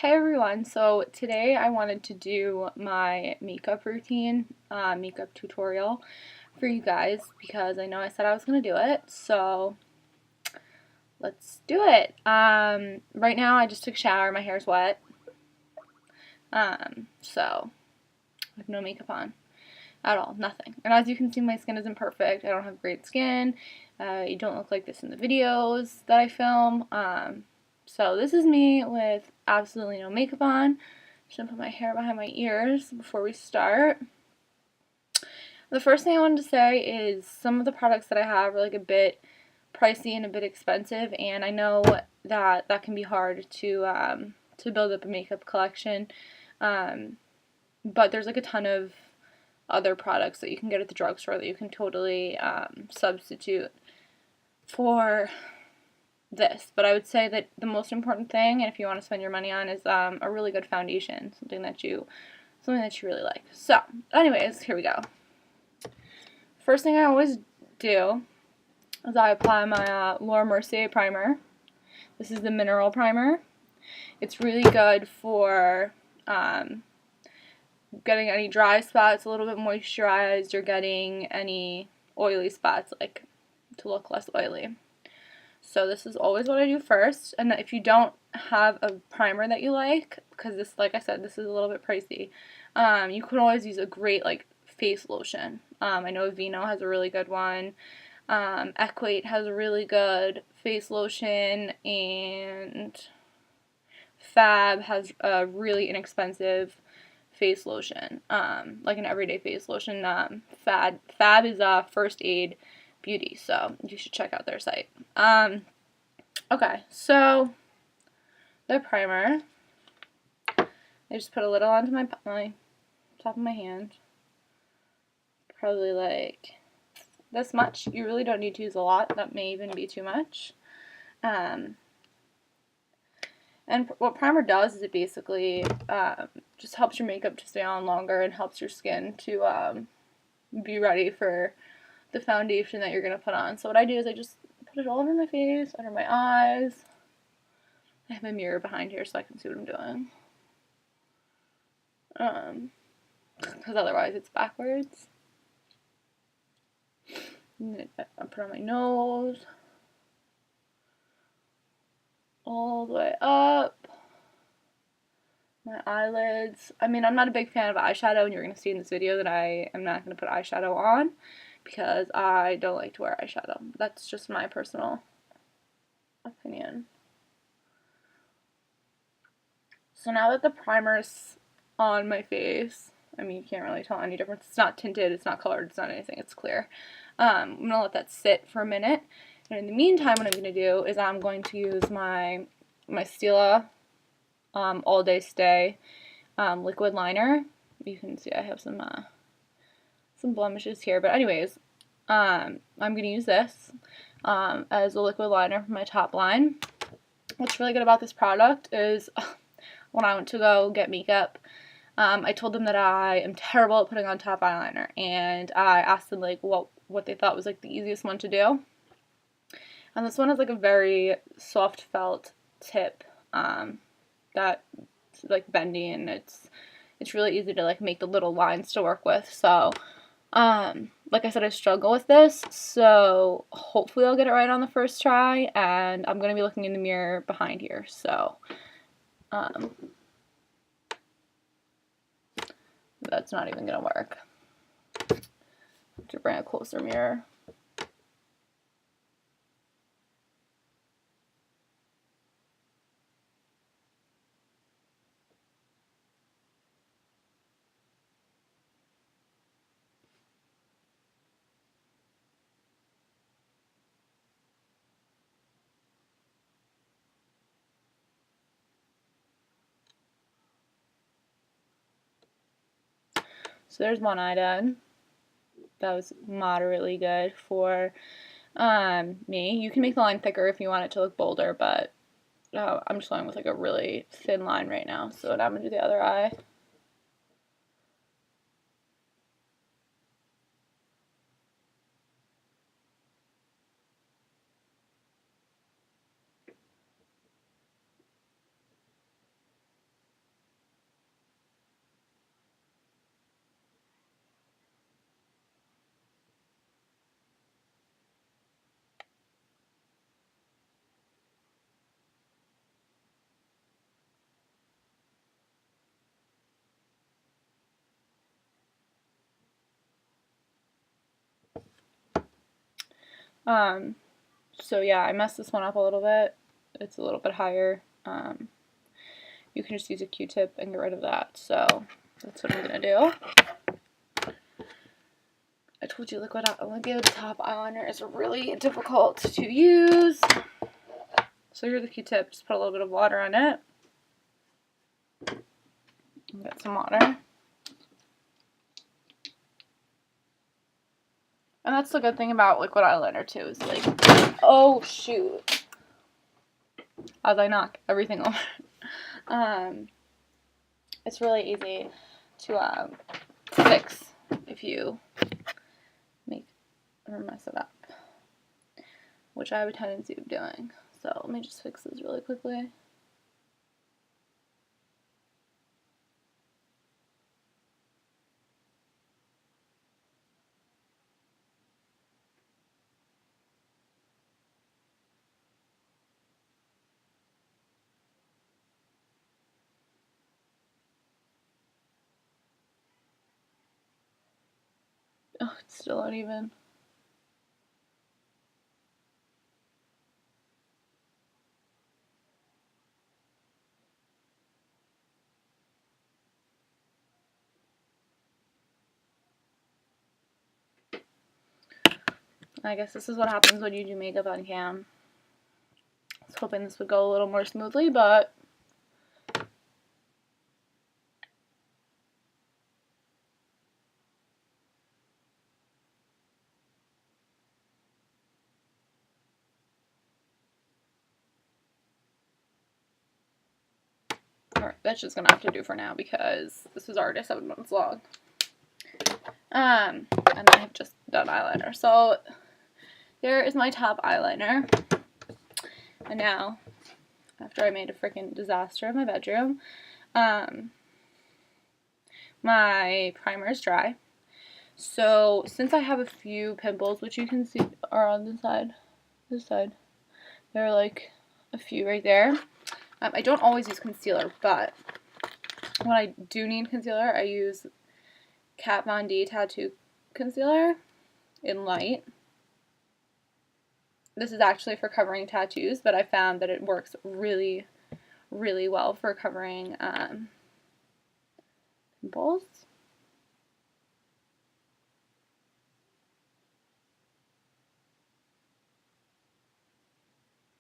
Hey everyone, so today I wanted to do my makeup routine, makeup tutorial for you guys because I know I said I was going to do it, so let's do it. Right now I just took a shower, my hair's wet, so I have no makeup on at all, nothing. And as you can see, my skin isn't perfect. I don't have great skin. You don't look like this in the videos that I film. So this is me with absolutely no makeup on. Just gonna put my hair behind my ears before we start. The first thing I wanted to say is some of the products that I have are like a bit pricey and a bit expensive, and I know that that can be hard to build up a makeup collection. But there's like a ton of other products that you can get at the drugstore that you can totally substitute for this. But I would say that the most important thing, and if you want to spend your money on, is a really good foundation, something that you really like. So, anyways, here we go. First thing I always do is I apply my Mercier primer. This is the mineral primer. It's really good for getting any dry spots a little bit moisturized, or getting any oily spots like to look less oily. So this is always what I do first. And if you don't have a primer that you like, because this, like I said, this is a little bit pricey, you can always use a great like face lotion. I know Vino has a really good one. Equate has a really good face lotion, and f.a.b has a really inexpensive face lotion, like an everyday face lotion. f.a.b is First Aid Beauty, so you should check out their site. Okay, so the primer, I just put a little onto my top of my hand, probably like this much. You really don't need to use a lot. That may even be too much. And what primer does is it basically just helps your makeup to stay on longer and helps your skin to be ready for the foundation that you're going to put on. So what I do is I just put it all over my face, under my eyes. I have a mirror behind here so I can see what I'm doing. Because otherwise it's backwards. I put on my nose. All the way up. My eyelids. I mean, I'm not a big fan of eyeshadow, and you're going to see in this video that I am not going to put eyeshadow on because I don't like to wear eyeshadow. That's just my personal opinion. So now that the primer's on my face, I mean, you can't really tell any difference. It's not tinted, it's not colored, it's not anything, it's clear. I'm going to let that sit for a minute. And in the meantime, what I'm going to do is I'm going to use my Stila Stay liquid liner. You can see I have some blemishes here, but anyways, I'm going to use this as a liquid liner for my top line. What's really good about this product is when I went to go get makeup, I told them that I am terrible at putting on top eyeliner, and I asked them like what they thought was like the easiest one to do. And this one is like a very soft felt tip that's like bendy, and it's really easy to like make the little lines to work with. So like I said, I struggle with this, so hopefully I'll get it right on the first try, and I'm going to be looking in the mirror behind here, so that's not even going to work. I have to bring a closer mirror. So there's one eye done. That was moderately good for me. You can make the line thicker if you want it to look bolder, but I'm just going with like a really thin line right now. So now I'm going to do the other eye. So yeah, I messed this one up a little bit. It's a little bit higher. You can just use a Q-tip and get rid of that. So that's what I'm gonna do. I told you liquid top eyeliner is really difficult to use. So here's the Q-tip. Just put a little bit of water on it. Get some water. And that's the good thing about liquid eyeliner too, is like, oh shoot, as I knock everything over. It's really easy to fix if you make or mess it up, which I have a tendency of doing. So let me just fix this really quickly. Oh, it's still uneven. I guess this is what happens when you do makeup on cam. I was hoping this would go a little more smoothly, but that's just gonna have to do for now because this is already 7 minutes long. And I have just done eyeliner. So there is my top eyeliner. And now, after I made a freaking disaster in my bedroom, my primer is dry. So since I have a few pimples, which you can see are on this side, there are like a few right there. I don't always use concealer, but when I do need concealer, I use Dee Tattoo Concealer in light. This is actually for covering tattoos, but I found that it works really, really well for covering pimples.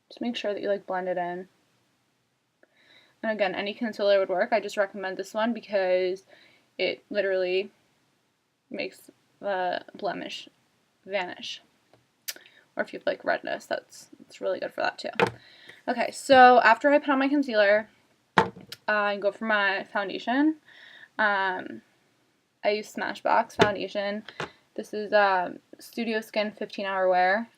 Just make sure that you like blend it in. And again, any concealer would work. I just recommend this one because it literally makes the blemish vanish. Or if you have like redness, it's really good for that too. Okay, so after I put on my concealer, I go for my foundation. I use Smashbox foundation. This is Studio Skin 15-hour wear.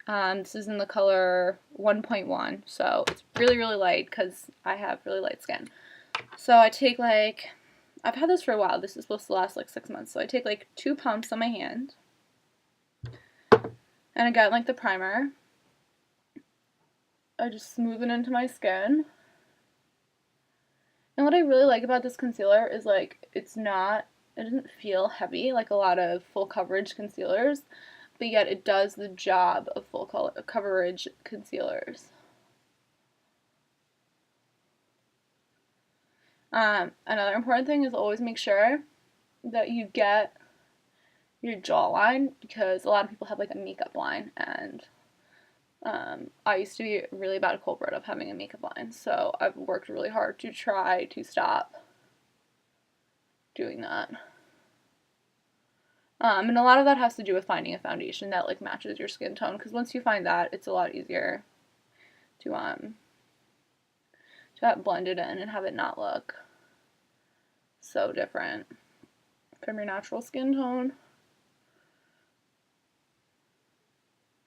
This is in the color 1.1, so it's really, really light because I have really light skin. So I take like, I've had this for a while. This is supposed to last like 6 months. So I take like 2 pumps on my hand. And again, like the primer, I just smooth it into my skin. And what I really like about this concealer is like it doesn't feel heavy like a lot of full coverage concealers, but yet it does the job of full coverage concealers. Another important thing is always make sure that you get your jawline, because a lot of people have like a makeup line, and I used to be a really bad culprit of having a makeup line, so I've worked really hard to try to stop doing that. And a lot of that has to do with finding a foundation that like matches your skin tone, because once you find that, it's a lot easier to blend it in and have it not look so different from your natural skin tone.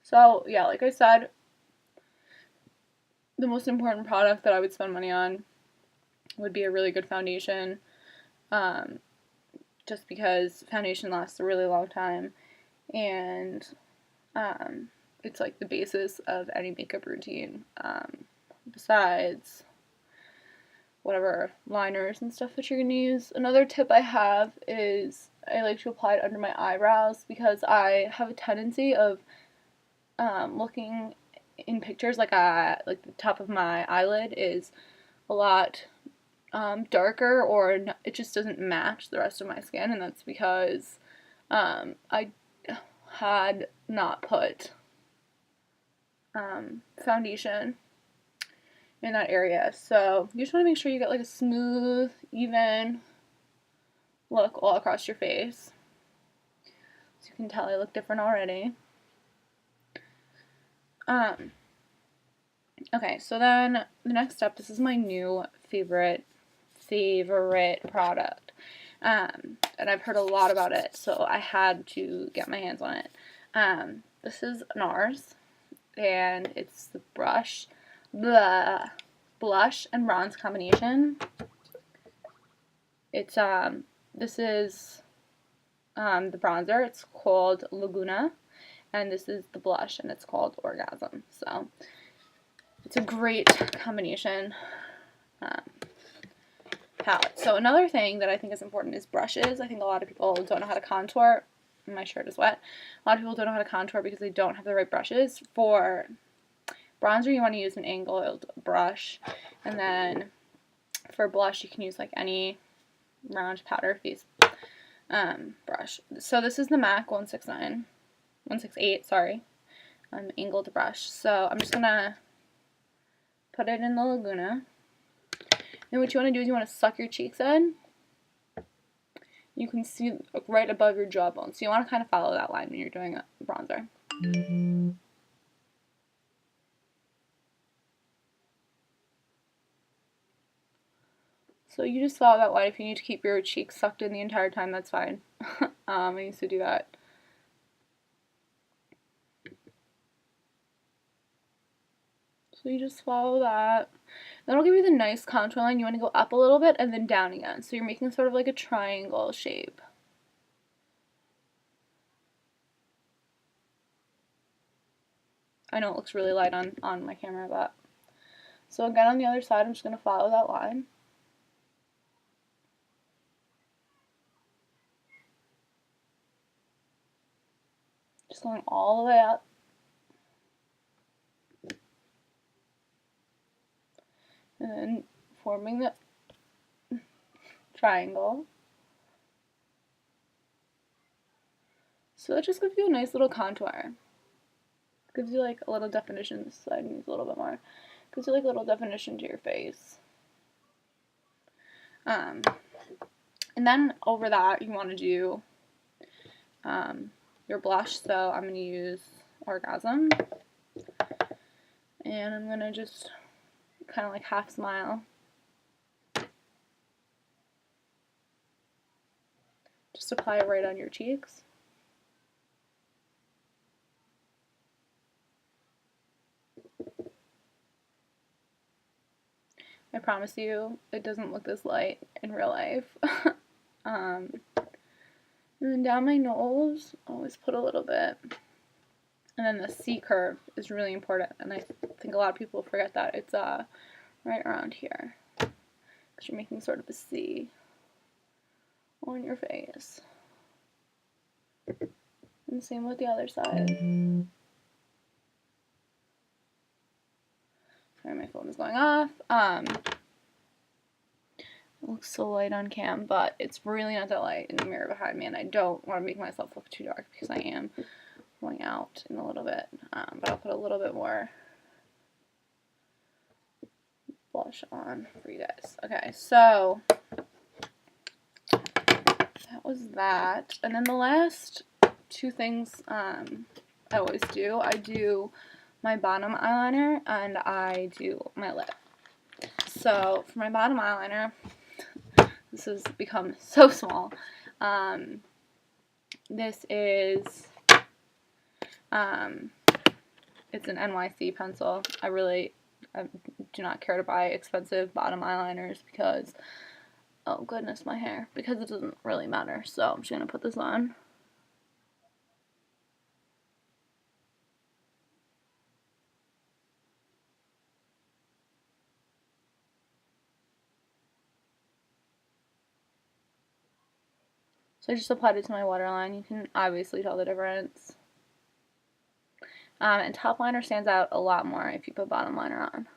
So yeah, like I said, the most important product that I would spend money on would be a really good foundation, just because foundation lasts a really long time, and it's like the basis of any makeup routine, besides whatever liners and stuff that you're going to use. Another tip I have is I like to apply it under my eyebrows, because I have a tendency of looking in pictures, like the top of my eyelid is a lot darker, or it just doesn't match the rest of my skin, and that's because I had not put foundation in that area. So you just want to make sure you get like a smooth, even look all across your face. So you can tell I look different already. Okay, so then the next step, this is my new favorite product. And I've heard a lot about it, so I had to get my hands on it. This is NARS, and it's the blush and bronze combination. It's this is the bronzer. It's called Laguna, and this is the blush, and it's called Orgasm. So it's a great combination palette. So another thing that I think is important is brushes. I think a lot of people don't know how to contour. My shirt is wet. A lot of people don't know how to contour because they don't have the right brushes. For bronzer, you want to use an angled brush, and then for blush, you can use like any round powder face brush. So this is the MAC 168, sorry, angled brush. So I'm just gonna put it in the Laguna. And what you want to do is you want to suck your cheeks in. You can see right above your jawbone. So you want to kind of follow that line when you're doing a bronzer. So you just follow that line. If you need to keep your cheeks sucked in the entire time, that's fine. I used to do that. So you just follow that. That'll give you the nice contour line. You want to go up a little bit and then down again. So you're making sort of like a triangle shape. I know it looks really light on my camera, but... So again, on the other side, I'm just going to follow that line. Just going all the way up. And then forming the triangle. So that just gives you a nice little contour. Gives you like a little definition. This side needs a little bit more. Gives you like a little definition to your face. And then over that, you want to do your blush. So I'm going to use Orgasm. And I'm going to just kind of like half smile. Just apply it right on your cheeks. I promise you, it doesn't look this light in real life. And then down my nose, always put a little bit. And then the C curve is really important, and I think a lot of people forget that. It's right around here, because you're making sort of a C on your face. And same with the other side. Sorry, my phone is going off. It looks so light on cam, but it's really not that light in the mirror behind me, and I don't want to make myself look too dark because I am going out in a little bit, but I'll put a little bit more blush on for you guys. Okay, so that was that, and then the last two things I always do, I do my bottom eyeliner and I do my lip. So for my bottom eyeliner, this has become so small. This is it's an NYC pencil. I do not care to buy expensive bottom eyeliners because, oh goodness, my hair, because it doesn't really matter. So I'm just going to put this on. So I just applied it to my waterline. You can obviously tell the difference. And top liner stands out a lot more if you put bottom liner on.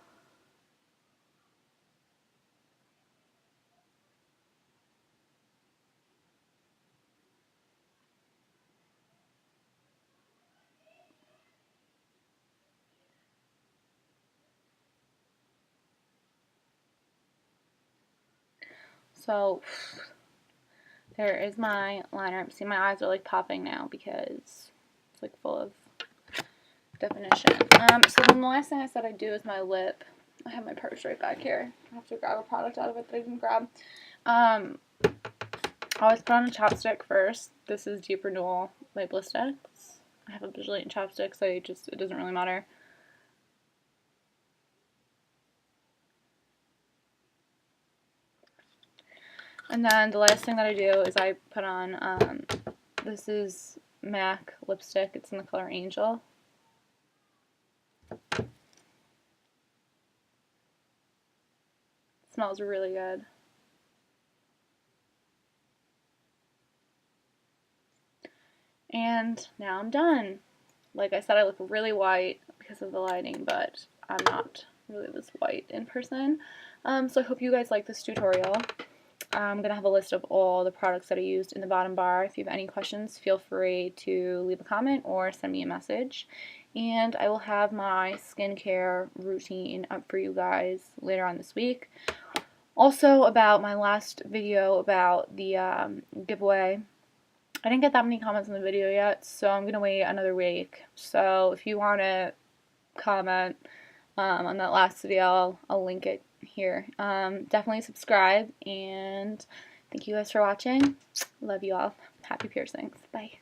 So there is my liner. See, my eyes are like popping now because it's like full of definition. So then the last thing I said I'd do is my lip. I have my purse right back here. I have to grab a product out of it that I didn't grab. I always put on a chapstick first. This is Deep Renewal Light Sticks. I have a bajillion chapsticks, so it doesn't really matter. And then the last thing that I do is I put on, this is MAC lipstick. It's in the color Angel. It smells really good. And now I'm done. Like I said, I look really white because of the lighting, but I'm not really this white in person. So I hope you guys like this tutorial. I'm going to have a list of all the products that I used in the bottom bar. If you have any questions, feel free to leave a comment or send me a message. And I will have my skincare routine up for you guys later on this week. Also, about my last video about the giveaway, I didn't get that many comments on the video yet, so I'm going to wait another week. So if you want to comment on that last video, I'll link it here. Definitely subscribe, and thank you guys for watching. Love you all. Happy piercings. Bye.